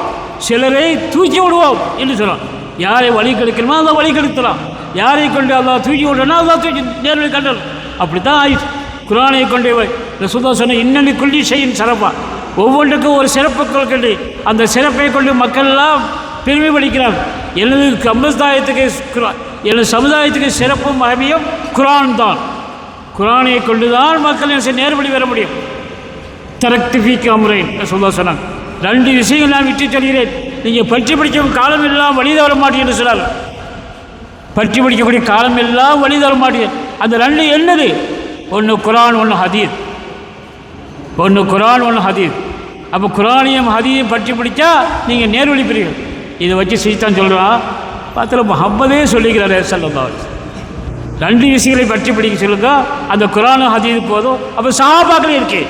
சிலரை தூக்கி விடுவோம் என்று சொன்னான். யாரை வழி கெடுக்கணுமோ அல்லாஹ் வழி கெடுத்துறான், யாரை கொண்டு அல்லாஹ் தூக்கி விடுறனா அல்லாஹ் தூக்கி நேர்வழி கண்டல். அப்படி தான் ஆயிடுச்சு. குர்ஆனை கொண்டு ரசூலுல்லாஹ் சொன்ன இன்னொன்று கொல்லி செய்யும் சிறப்பா, ஒவ்வொன்றுக்கும் ஒரு சிறப்புகள் கண்டு அந்த சிறப்பை கொண்டு மக்கள் எல்லாம் பெருமைப்படுகிறார். எனது சமுதாயத்துக்கு சிறப்பும் மகிமையும் குர்ஆன் தான். குர்ஆனை கொண்டு தான் மக்கள் நேர்வழி வர முடியும். தரக்து ஃபீக்கும் அம்ரைன் சொன்னாங்க, 2 விஷயங்கள் நான் விட்டு தருகிறேன், நீங்கள் பற்றி படிக்கும் காலம் எல்லாம் வழி தவற மாட்டீங்க என்று சொன்னார். பற்றி படிக்கக்கூடிய காலம் எல்லாம் வழி தவற மாட்டீங்க. அந்த 2 என்னது? ஒன்று குர்ஆன், ஒன்று ஹதீஸ். ஒன்று குர்ஆன், ஒன்று ஹதீஸ். அப்போ குர்ஆனையும் ஹதீஸையும் பற்றி பிடிச்சா நீங்கள் நேர்வழி பெறுவீர்கள். இதை வச்சு சீத்தான் சொல்கிறான், பார்த்துல முஹம்மதே சொல்லிக்கிறார் ஸல்லல்லாஹு அலைஹி வஸல்லம் 2 விஷயங்களை பற்றி படிக்க சொல்லுங்க, அந்த குர்ஆனும் ஹதீஸ் போதும். அப்போ சஹாபாக்கள் இருக்கு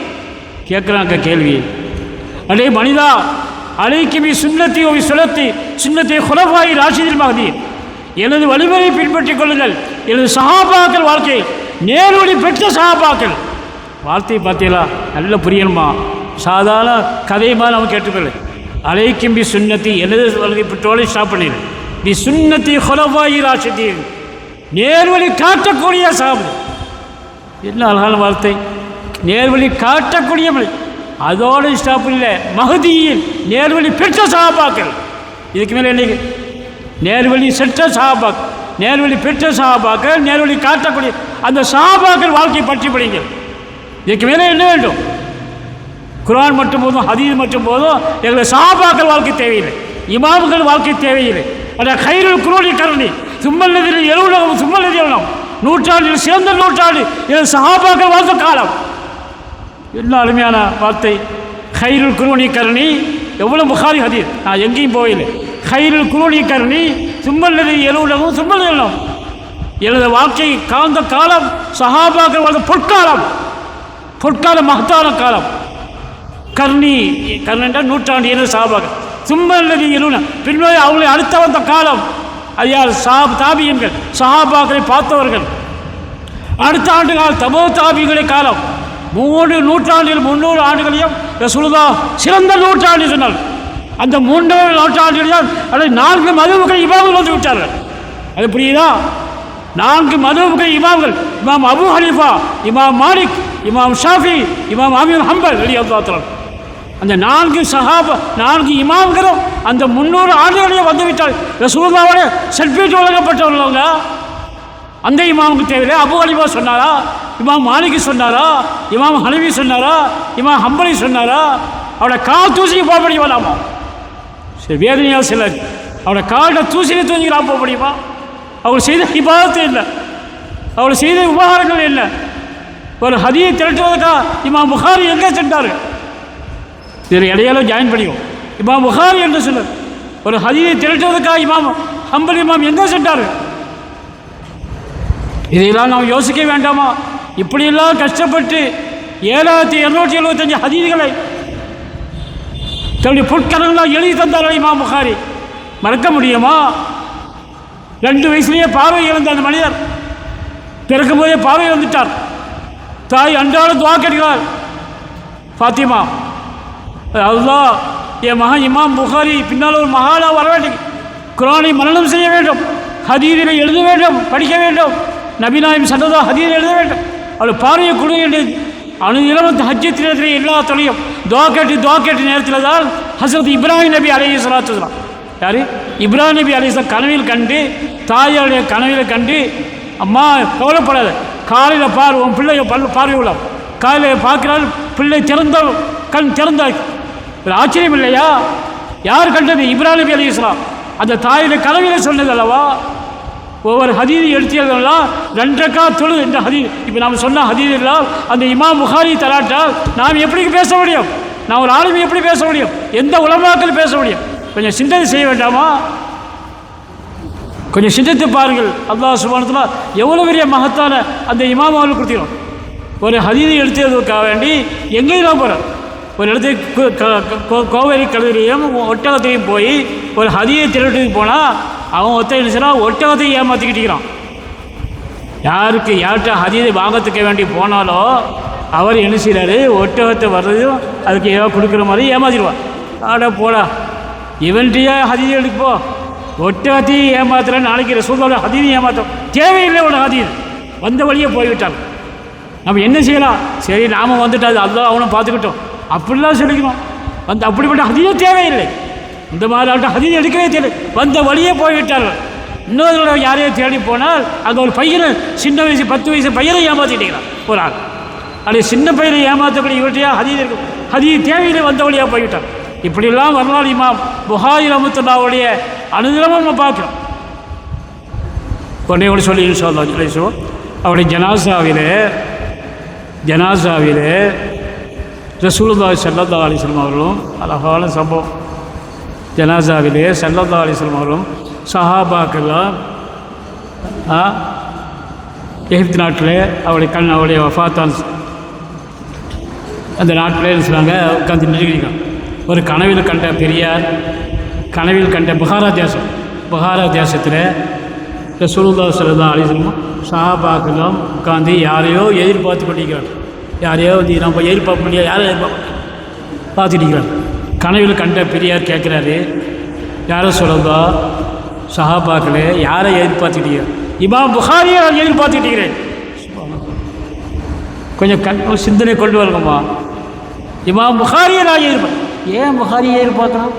கேட்குறாங்க கேள்வி, அடே மனிதா, அலைக்கி சுன்னத்தி ஓ சுன்னத்தி குலஃபாய் ராஷிதீன் மஹ்தி, எனது வழிமுறையை பின்பற்றிக் கொள்ளுங்கள். எனது சஹாபாக்கள் வாழ்க்கை நேர்வழி பெற்ற சஹாபாக்கள் வார்த்தையை பார்த்தீங்களா? நல்ல புரியணுமா? சாதாரண கதையுமா நம்ம கேட்டுக்கொள்ள. அலைக்கும் பி சுன்னத்தி, எனது வழியை பெற்றோரை ஸ்டாப் பண்ணிடு. பி சுன்னத்தி குலஃபாய் ராஷிதீன், நேர்வழி காட்டக்கூடிய சஹாபா. என்ன அழகான வார்த்தை, நேர்வழி காட்டக்கூடிய வழி. அதோடு ஸ்டாப் இல்லை, மஹதியின் நேர்வழி பெற்ற சஹாபாக்கள். இதுக்கு மேலே என்ன? நேர்வழி பெற்ற சஹாபாக்கள், நேர்வழி பெற்ற சஹாபாக்கள், நேர்வழி காட்டக்கூடிய அந்த சஹாபாக்கள் வாழ்க்கையை பற்றி படிங்கள். இதுக்கு மேலே என்ன வேண்டும்? குர்ஆன் மட்டும் போதும், ஹதீஸ் மட்டும் போதும். எங்களுக்கு சஹாபாக்கள் வாழ்க்கை தேவையில்லை, இமாம்கள் வாழ்க்கை தேவையில்லை. ஆனால் கைருல் குர்ஆனி கர்ணி சும்மல்லதில் எழுவுலகம் சும்மல்லதி எழுவனம், நூற்றாண்டில் சிறந்த நூற்றாண்டு எங்கள் சஹாபாக்கள் வாழ்ந்த காலம். என்ன அருமையான வார்த்தை, கைருல் குர்ஆனி கர்ணி. எவ்வளோ புகாரி ஹதீஸ், நான் எங்கேயும் போயில்லை. கைருல் குர்ஆனி கர்ணி சும்மல்லதி எழுவுலகம் சும்மல்லதி எழுவனம், எனது வாழ்க்கை காந்த காலம் சஹாபாக்கள் வாழ்ந்த பொற்காலம், பொற்காலம் மகத்தான காலம். கர்ணி என்றால் நூற்றாண்டு எனது சஹாபாக்கள். சும்மல்லதி எழுவனம், பின்னர் அவங்களை அடுத்த வந்த காலம். அது யார்? தாபியன்கள், சஹாபாக்களை பார்த்தவர்கள். அடுத்த ஆண்டு காலம் தபோ தாபிகளை காலம். 3 நூற்றாண்டில் 300 ஆண்டுகளையும் ரசூலுல்லாஹ் சிறந்த நூற்றாண்டு சொன்னார். அந்த 300 நூற்றாண்டில் அதை 4 மதுவுகள் இமாம்கள் வந்து விட்டார்கள். அது புரியுதா? 4 மதுவுகள் இமாம்கள், இமாம் அபு ஹனீஃபா, இமாம் மாலிக், இமாம் ஷாஃபி, இமாம் அஹ்மத் ஹம்பல் ரலியல்லாஹு தஆலா. அந்த 4 இமாம்களும் அந்த 300 ஆண்டுகளையும் வந்து விட்டார். ரசூலுல்லாஹ்வோட செல்பீட்டு வழங்கப்பட்டவர்களாங்க. அந்த இமாமுக்கு தேவையில்லை. அபு ஹனீஃபா சொன்னாரா? இமாம் மாலிக் சொன்னாரா? இமாம் ஹனீஃபி சொன்னாரா? இமாம் ஹம்பலி சொன்னாரா? அவரோட கால் தூசி போக முடியுமா? சரி, வேதனையாக சிலர் அவரோட காலோட தூசியை தூங்கிக்கலாம் போக முடியுமா? அவர் செய்த இபாதத்து இல்லை, அவர் செய்த உபகாரங்கள் இல்லை. ஒரு ஹதீஸை திரட்டுவதற்காக இமாம் புகாரி எங்கே சென்றார்? இதில் இடையால ஜாயின் பண்ணிக்கும். இமாம் புகாரி என்று சொல்லுங்கள். ஒரு ஹதீஸை திரட்டுவதற்காக இமாம் ஹம்பல் இமாம் எங்கே சென்றார்? இதையெல்லாம் நாம் யோசிக்க வேண்டாமா? இப்படியெல்லாம் கஷ்டப்பட்டு 7275 ஹதீஸ்களை தன்னுடைய பொற்கரங்களால் எழுதி தந்தார்கள் இமாம் புகாரி. மறக்க முடியுமா? 2 வயசுலேயே பார்வை இழந்த அந்த மனிதர் பிறக்கும் போதே பார்வை வந்துட்டார். தாய் அன்றாடம் துஆ கேட்கிறார், ஃபாத்திமா, அல்லாஹ் என் மகன் இமாம் புகாரி பின்னால் ஒரு மகாலா வர வேண்டும், குர்ஆனை மனனம் செய்ய வேண்டும், ஹதீஸில் எழுத வேண்டும், படிக்க வேண்டும், நபிநாயகம் ஸல்லல்லாஹு ஹதீஸில் எழுத வேண்டும், அவள் பார்வையை கொடு என்று அனுதினமும் ஹஜ்ஜத் நேரத்தில் எல்லா தொழிலும் துஆ கேட்டு நேரத்தில் தான் ஹஸரத் இப்ராஹிம் நபி அலைஹிஸ்ஸலாத்து வஸலாம், யார்? இப்ராஹிம் நபி அலைஹிஸ்ஸலாம் கனவில் கண்டு, தாயோடைய கனவில் கண்டு, அம்மா கவலைப்படாத, காலையில் பார், உன் பிள்ளை பார்வை உள்ளம், காலையில் பார்க்கிறாள், பிள்ளை கண் திறந்த. ஆச்சரியம் இல்லையா? யார் கண்டது? இப்ராஹிம் நபி அலைஹிஸ்ஸலாம். அந்த தாயோடைய கனவில் சொன்னது அல்லவா? ஒவ்வொரு ஹதீஸை எடுத்ததெல்லாம் 2 ரக்காத் தொழுது என்ற ஹதீஸ். இப்போ நாம் சொன்ன ஹதீஸ் எல்லாம் அந்த இமாம் புகாரி தராட்டால் நாம் எப்படி பேச முடியும்? நான் ஒரு ஆளுமை எப்படி பேச முடியும்? எந்த உலமாக்கள் பேச முடியும்? கொஞ்சம் சிந்தனை செய்ய வேண்டாமா? கொஞ்சம் சிந்தித்து பாருங்கள். அல்லாஹ் சுப்ஹானஹு வ தஆலா எவ்வளோ பெரிய மகத்தான அந்த இமாம் அவர்கள் கொடுத்துக்கிறோம். ஒரு ஹதீதை எடுத்ததுக்காக வேண்டி எங்கேயும் போகிறார். ஒரு இடத்துக்கு கோவேரி கல்லூரியும் ஒட்டகத்தையும் போய் ஒரு ஹதீதை திருட்டுக்கு போனால் அவன் என்ன செய்யறான்? ஒட்டகத்தையும் ஏமாற்றிக்கிட்டிருக்கிறான். யார்கிட்ட ஹதீதை வாங்கத்துக்க வேண்டி போனாலோ அவர் என்ன செய்கிறாரு? ஒட்டகத்தை வர்றதையும் அதுக்கு ஏதோ கொடுக்குற மாதிரி ஏமாற்றிடுவான். ஆடா போடா, இவன்கிட்டயே ஹதீதை எடுப்போ, ஒட்டகத்தையும் ஏமாத்துற, நாளைக்கு ரசூலுல்லாஹ் ஹதீதை ஏமாத்தோம். தேவையில்லை ஒரு ஹதீது, வந்த வழியே போய்விட்டாங்க. நம்ம என்ன செய்யலாம்? சரி நாம வந்துட்டாது, அல்லாஹ் அவனை பார்த்துக்கிட்டோம் அப்படிலாம் சொல்லிக்கணும். அப்படிப்பட்ட ஹதீதே தேவையில்லை. இந்த மாதிரி ஹதீதை எடுக்கவே தேவை, வந்த வழியே போய்விட்டார்கள். இன்னொரு யாரையும் தேடி போனால் அங்கே ஒரு பையனை, சின்ன வயசு 10 வயசு பையனை ஏமாற்றிட்டீங்கிறான் ஒரு ஆள். அப்படியே சின்ன பையனை ஏமாற்றக்கூடிய இவற்றையா ஹதீது இருக்கும். ஹதீது தேவையில்லை, வந்த வழியாக போய்விட்டார். இப்படிலாம் வரலாறு இமாம் புகாரி ரஹ்மத்துல்லாஹுடைய அனுதினமும் நம்ம பார்க்குறோம். உடனே கூட சொல்லி இன்ஷா அல்லாஹ் சொல்லுவோம். அவருடைய ஜனாசாவிலே ரசூலுல்லாஹி ஸல்லல்லாஹு அலைஹி வஸல்லம் அவர்களும், அழகான சம்பவம், ஜனாசாவிலே ஸல்லல்லாஹு அலைஹி வஸல்லம் அவர்களும் சஹாபாக்கெல்லாம் எகிப்து நாட்டில் அவருடைய வஃபாத்தான் அந்த நாட்டில் சொன்னாங்க உட்காந்து நிறுத்திக்கலாம். ஒரு கனவில் கண்ட பெரியார், கனவில் கண்ட புகாரா தேசத்தில் ரசூலுல்லாஹி ஸல்லல்லாஹு அலைஹி வஸல்லம் சஹாபாக்கெல்லாம் உட்காந்து யாரையோ எதிர்பார்த்து கொண்டிருக்கிறார். யாரையோ நம்ம எதிர்பார்க்க முடியாது, யாரோ பார்த்துட்டிருக்கிறார். கனவில் கண்ட பெரியார் கேட்குறாரு, யாரை சொல்லதோ சஹாபாக்களே, யாரை எதிர்பார்த்துட்டீங்க? இமாம் புகாரியை நான் எதிர்பார்த்துக்கிட்டீங்கிறேன். கொஞ்சம் சிந்தனை கொண்டு வரணுமா? இமாம் புகாரியை நான் எதிர்பார்த்தேன். ஏன் புகாரியை எதிர்பார்க்கணும்?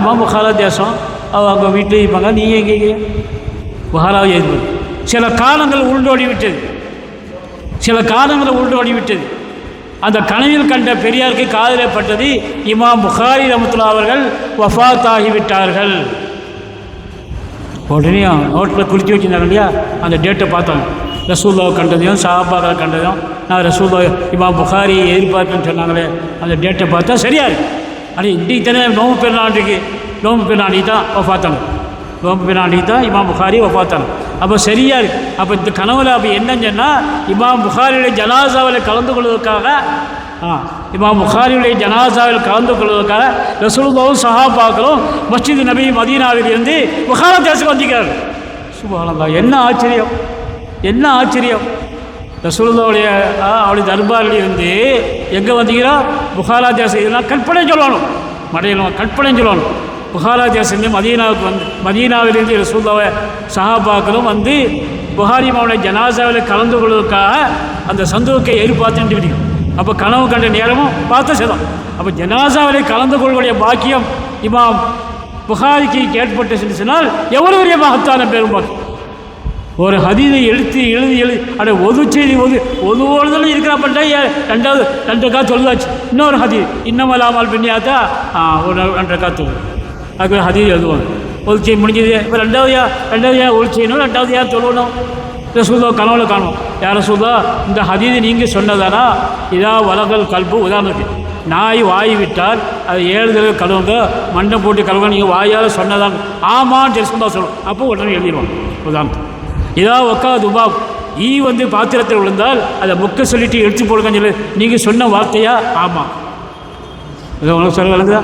இமாம் புகாரா தேசம், அவங்க வீட்டில் இருப்பாங்க, நீங்கள் எங்கே புகாராவை எதிர்பார்த்து. சில காலங்கள் உருண்டோடி விட்டது. அந்த கனவில் கண்ட பெரியாருக்கு காதலப்பட்டது, இமாம் புகாரி ரஹ்மத்துல்லாஹி அவர்கள் வஃபாத் ஆகிவிட்டார்கள். உடனே நோட்டில் குறித்து வச்சுருந்தாங்க இல்லையா, அந்த டேட்டை பார்த்தாங்க. ரசூலுல்லாஹ் கண்டதையும் சஹாபாக்களை கண்டதையும், நான் ரசூலுல்லாஹ் இமாம் புகாரியை எதிர்பார்க்குன்னு சொன்னாங்களே, அந்த டேட்டை பார்த்தா சரியா இருக்கு. ஆனால் இன்றைக்கு தானே நோம்பு பெருநாளைக்கு தான் வஃபாத்தாங்க. நோம்பு பெருநாளைக்கு தான் இமாம் புகாரி வஃபாத்தாங்க. அப்போ சரியா இருக்கு. அப்போ இந்த கனவுல அப்போ என்னன்னு சொன்னால், இமாம் புகாரியுடைய ஜனாசாவில் கலந்து கொள்வதற்காக ரசூலுல்லாஹும் சஹாபாக்களும் மஸ்ஜித் நபி மதீனாவில் இருந்து புகாரா தேசத்துக்கு வந்திருக்கிறார்கள். சுப்ஹானல்லாஹ், என்ன ஆச்சரியம்! ரசூலுல்லாஹுடைய தர்பாரில் இருந்து எங்கே வந்திருக்கிறோம்? புகாரா தேசம். இதெல்லாம் கற்பனை சொல்லணும், கற்பனை சொல்லணும். புகாரா தேசம் மதீனாவுக்கு மதீனாவிலிருந்து ரசூலுல்லாஹ் சஹாபாக்களும் வந்து புகாரி இமாமுடைய ஜனாசாவில் கலந்து கொள்வதற்காக அந்த சந்தூக்கை எதிர்பார்த்துட்டு விடுங்க. அப்போ கனவு கண்ட நேரமும் பார்த்த சேதம். அப்போ ஜனாசாவிலே கலந்து கொள்ளக்கூடிய பாக்கியம் இமாம் புகாரிக்கு ஏற்பட்டு சொன்னால் எவ்வளோ பெரிய மகத்தான பெரும் பாக்கியம். ஒரு ஹதீதை எழுதி அதை ஒதுவோடுதலும் இருக்கிறப்பட்ட ரெண்டு காத்து சொல்லுதாச்சு. இன்னொரு ஹதீது இன்னமலாமல் பின்னியாத்தா ஒரு 2 காத்து அதுக்கு ஹதீது எழுதுவாங்க. ஒதுச்சி முடிஞ்சது. இப்போ ரெண்டாவது ஒழிச்சியணும், ரெண்டாவது யார் சொல்லணும்? ரசூலுல்லாஹ் கனவுல காணும். யார் ரசூலுல்லாஹ், இந்த ஹதீது நீங்கள் சொன்னதானா? இதா வலகல் கல்பு, உதாரணத்துக்கு நாய் வாய் விட்டால் அது 7 தடவை கழுவுங்க, மண்டை போட்டு கழுவுங்க, நீங்கள் வாயால் சொன்னதான் ஆமான்னு ரசூலுல்லாஹ் சொல்லணும். அப்போ உடனே எழுதிடுவாங்க. உதாரணத்துக்கு இதா ஒக்கா துபாப், ஈ வந்து பாத்திரத்தில் விழுந்தால் அதை முக்க சொல்லிட்டு எடுத்து போடுங்கன்னு சொல்லி நீங்கள் சொன்ன வார்த்தையா? ஆமாம். இதை உனக்கு சொல்ல விளங்குதா?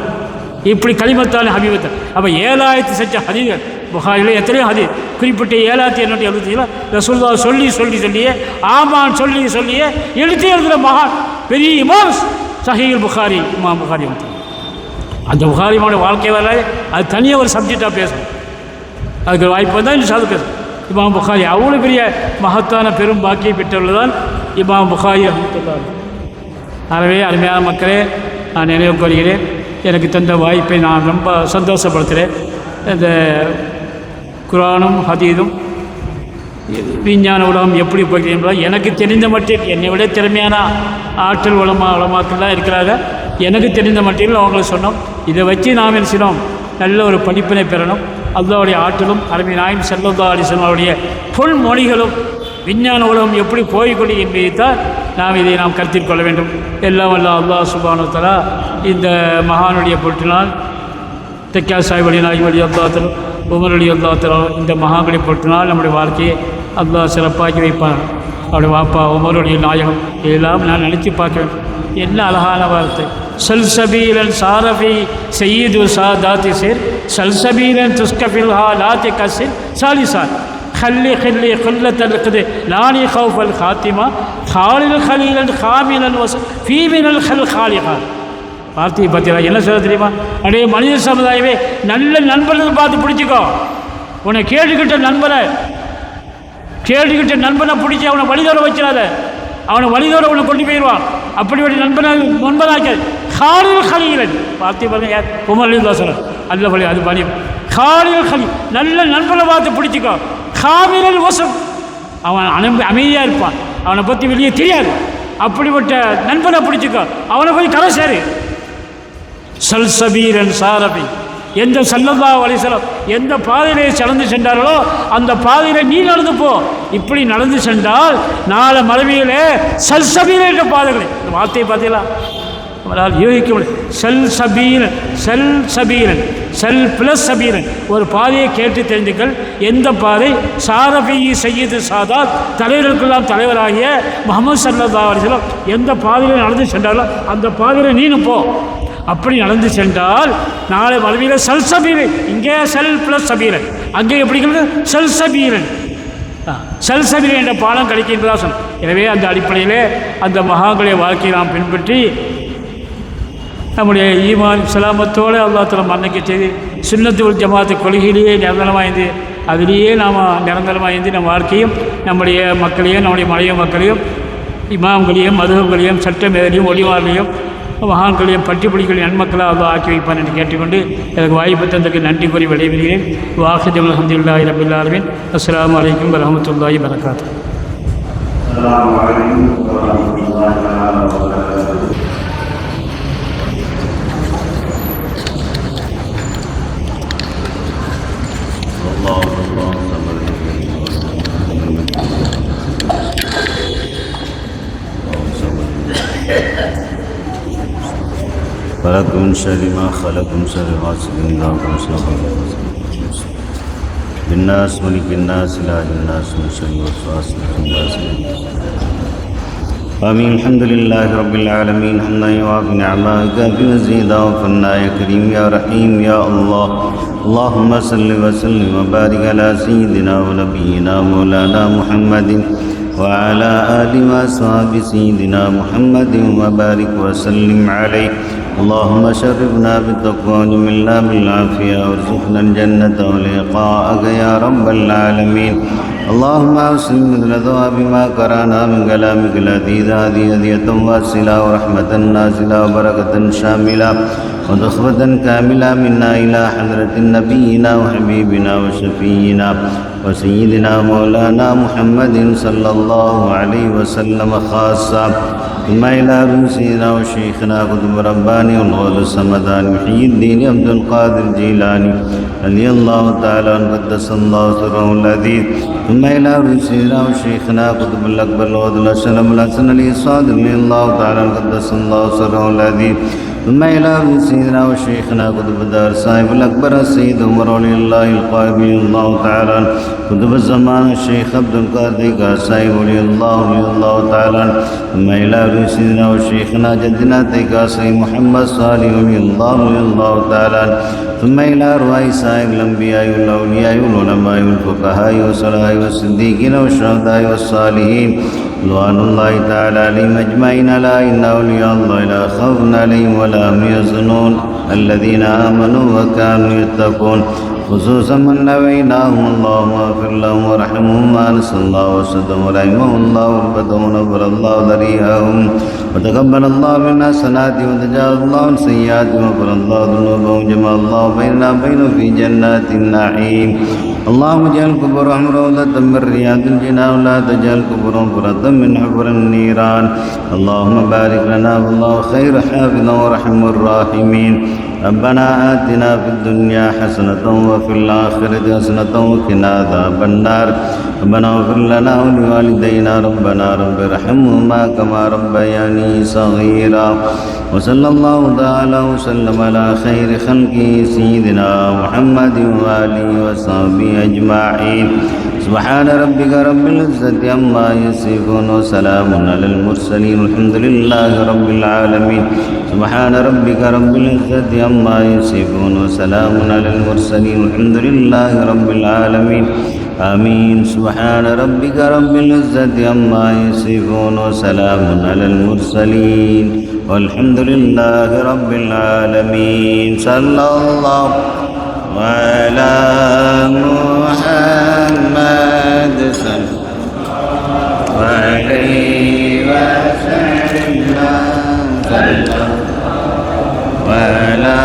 இப்படி களிமத்தான ஹபீபத்தான். அப்போ 7000 சச்ச ஹதீகள் புகாரில் எத்தனையோ ஹதீஸ் குறிப்பிட்ட 7877 ரசூலுல்லாஹ் சொல்லியே ஆமான்னு சொல்லியே எழுதுகிற மகான் பெரிய இமாம் சஹீஹுல் புகாரி, இமாம் புகாரி. அந்த புகாரி இமாமுடைய வாழ்க்கை வரலாறு அது தனியாக ஒரு சப்ஜெக்டாக பேசணும். அதுக்கு வாய்ப்பு வந்தால் இன்னும் சாது பேசணும். இமாம் புகாரி அவ்வளோ பெரிய மகத்தான பெரும் பாக்கியை பெற்றுள்ளதான் இமாம் புகாரி ரஹ்மத்துல்லாஹி. ஆகவே அருமையான மக்களே, நான் நினைவு கொள்கிறேன். எனக்கு தந்த வாய்ப்பை நான் ரொம்ப சந்தோஷப்படுத்துகிறேன். இந்த குர்ஆனும் ஹதீதும் விஞ்ஞான உலகம் எப்படி போகிறீங்களோ எனக்கு தெரிந்த மட்டில், என்னை விட திறமையான ஆற்றல் உலமாக்கள் தான் இருக்கிறாங்க. எனக்கு தெரிந்த மட்டில் அவங்களுக்கு சொன்னோம். இதை வச்சு நாம் என்ன செய்யணும்? நல்ல ஒரு படிப்பினை பெறணும். அல்லாஹ்வுடைய ஆற்றலும் அருமை நாயகம் ஸல்லல்லாஹு அலைஹி வஸல்லம் அவருடைய பொன்மொழிகளும் விஞ்ஞான உலகம் எப்படி போய்கொண்டு என்பதை தான் நாம் இதை நாம் கருத்தில் கொள்ள வேண்டும். எல்லாம் வல்ல அல்லாஹ் சுப்ஹானஹு வ தஆலா இந்த மகானுடைய பொருட்டினால் தெக்கா சாஹிப் அலி நாயகம் அலி அல்லாஹ் உமர் அலி அல்லாஹ் இந்த மகானுடைய பொருட்டினால் நம்முடைய வாழ்க்கையை அல்லாஹ் சிறப்பாக்கி வைப்பார். அவருடைய வாப்பா உமருடைய நாயகம் இதெல்லாம் நான் நினைத்து பார்க்க வேண்டும். என்ன அழகான வார்த்தை. சல்சபீலன் சாரஃபி சையீது சாதாத்தி சேர் சல்சபீலன் துஸ்கஃபில் ஹாலாத்தி கசிர் சாலிசான் خلي قلة القدر لاني خوف الخاتمة خالل خليلا خاملا في من الخالقات. வார்த்தையை பார்த்தீங்களா என்ன சொல்ல தெரியுமா? அடே மனித சமுதாயமே, நல்ல நண்பர்கள் பார்த்து பிடிச்சிக்கோ. உன்னை கேட்டுக்கிட்ட நண்பனை பிடிச்சி அவனை வழிதோற வச்சிடாத. அவனை வழிதோற உன்னை கொண்டு போயிடுவான். அப்படிப்பட்ட நண்பனாக்க ஹாலில் ஹலீலன். வார்த்தை பாருங்க, யார்? உமர் அலிஹுல்லாஹ் அல்ல வழி அது பணியும். ஹாலில் ஹலீல், நல்ல நண்பனை பார்த்து பிடிச்சிக்கோ. காமிரல் வசம், அவன் அமைதியாக இருப்பான், அவனை பற்றி வெளியே தெரியாது. அப்படிப்பட்ட நண்பனை பிடிச்சிக்கோ, அவனை போய் கரை சேரு. சல்சபீரன் சாரபி, எந்த ஸல்லல்லாஹு அலைஹி வஸல்லம் எந்த பாதையிலே நடந்து சென்றார்களோ அந்த பாதையிலே நீ நடந்து போ. இப்படி நடந்து சென்றால் நாளை மறுமையிலே சல்சபீரன் என்ற பாதைகளை, இந்த வார்த்தையை பார்த்தீங்களா? அவரால் யோகிக்க முடியும். சல்சபீரன் சல் பிளஸ் சபீரன், ஒரு பாதையை கேட்டு தெரிஞ்சுக்கள். எந்த பாதை? சாரபி சையீது சாதாத், தலைவர்களுக்கெல்லாம் தலைவராகிய முஹம்மது ஸல்லல்லாஹு அலைஹி வஸல்லம் எந்த பாதையில் நடந்து சென்றார்களோ அந்த பாதையில் நீனும் போ. அப்படி நடந்து சென்றால் நாளை மறுமையில் சல்சபீரன், இங்கே சல் பிளஸ் சபீரன், அங்கே எப்படிங்கிறது சல்சபீரன். சல்சபீரன் என்ற பாடம் கிடைக்கின்றதா சொன்ன. எனவே அந்த அடிப்படையிலே அந்த மகான்களுடைய வாழ்க்கையை நாம் பின்பற்றி நம்முடைய ஈமான் சலாமத்தோடு அல்லாஹ் தஆலா மன்னிக்க செய்து சுன்னத்துல் ஜமாத்து கொள்கையிலேயே நிரந்தரமாய்ந்து அதிலேயே நாம் நிரந்தரமாய்ந்து நம் வாழ்க்கையும் நம்முடைய மக்களையும் நம்முடைய மனைவி மக்களையும் இமாம்களையும் மதுகங்களையும் சட்டமேதையும் ஒளிவார்களையும் மகான்களையும் பட்டிப்பிடிகளையும் நன்மக்களாக அல்லாஹ் ஆக்கி வைப்பான் என்று கேட்டுக்கொண்டு எனக்கு வாய்ப்பு தந்ததுக்கு நன்றி கூறி விடைபெறுகிறேன். வாஹிதுல் அல்ஹம்துலில்லாஹி ரப்பில் ஆலமீன். அஸ்ஸலாமு அலைக்கும் வரஹ்மத்துல்லாஹி வபரகாத்துஹு. خلق من شر ما خلق من شر غاسق إذا وقب بالناس ملك الناس إله الناس من شر الوسواس الخناس. آمين. الحمد لله رب العالمين حمدا يوافي نعمه ويكافئ مزيدا. وفنا يا كريم يا رحيم يا الله. اللهم صل وسلم وبارك على سيدنا ونبينا مولانا محمد وعلى آله وأصحاب سيدنا محمد وبارك وسلم عليه. اللهم شرفنا بالتقوى وجملنا بالعافية وارزقنا الجنة ولقاءك يا رب العالمين. اللهم أوصل مثل ثواب ما قرأنا من كلامك العزيز هذه هدية واصلة ورحمة نازلة وبركة شاملة ودخوة كاملة منا إلى حضرة نبينا وحبيبنا وشفينا وسيدنا مولانا محمد صلى الله عليه وسلم خاصة، ثم إلى رؤوسنا وشيخنا قطب رباني والغول السمداني محيي الدين عبد القادر الجيلاني رضي الله تعالى عنه قدس الله سره العزيز، ثم إلى رؤوسنا وشيخنا قطب الأكبر الغوث الأشرف الحسن علي الصادق رضي الله تعالى عنه قدس الله سره العزيز، ثم إلى سيدنا وشيخنا قطب الدار صاحب الأكبر السيد عمر ولي الله القائم رضي الله تعالى عنه، قطب الزمان الشيخ عبد القادر صاحب ولي الله تعالى عنه، ثم إلى سيدنا وشيخنا جدنا تيكاسي محمد صالح رضي الله تعالى عنه، ثم إلى أرواح صاحب الأنبياء والأولياء والعلماء والفقهاء والصلاة والصديقين والشهداء والصالحين رضوان الله تعالى عليهم أجمعين. لا إن أولياء الله لا خوف عليهم ولا هم يحزنون الذين آمنوا وكانوا يتقون، خصوصا من نبيناهم اللهم اغفر لهم وارحمهم وانصر الله وسدهم ورحمهم الله وربتهم ونور الله ذريعهم وتقبل الله منا حسناتهم وتجاوز الله عن سيئاتهم وغفر الله ذنوبهم جمع الله بيننا وبينهم في جنات النعيم. اللهم اجعل قبورهم روضة من رياض الجنان ولا تجعل قبورهم فرة من حفر النيران. اللهم بارك لنا والله خير حافظا ورحم الراحمين. ربنا آتنا في الدنيا حسنة وفي الآخرة حسنة وقنا عذاب النار. ربنا اغفر لنا ولوالدينا ربنا رب ارحمهما كما ربياني صغيرا وصلى الله تعالى وسلم على خير خلقه سيدنا محمد وآله وصحبه أجمعين سبحان ربك رب العزة عما يصفون وسلام على المرسلين الحمد لله رب العالمين سبحان ربك رب العزة عما يصفون وسلام على المرسلين الحمد لله رب العالمين آمين سبحان ربك رب العزة عما يصفون وسلام على المرسلين والحمد لله رب العالمين صلى الله على محمد صلى الله عليه وسلم وعلى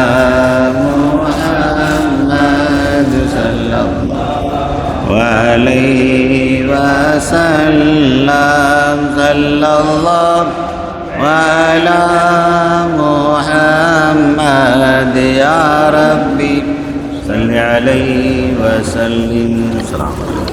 محمد صلى الله عليه وسلم صلى الله وعلى محمد يا ربي صل عليه وسلم السلام عليكم.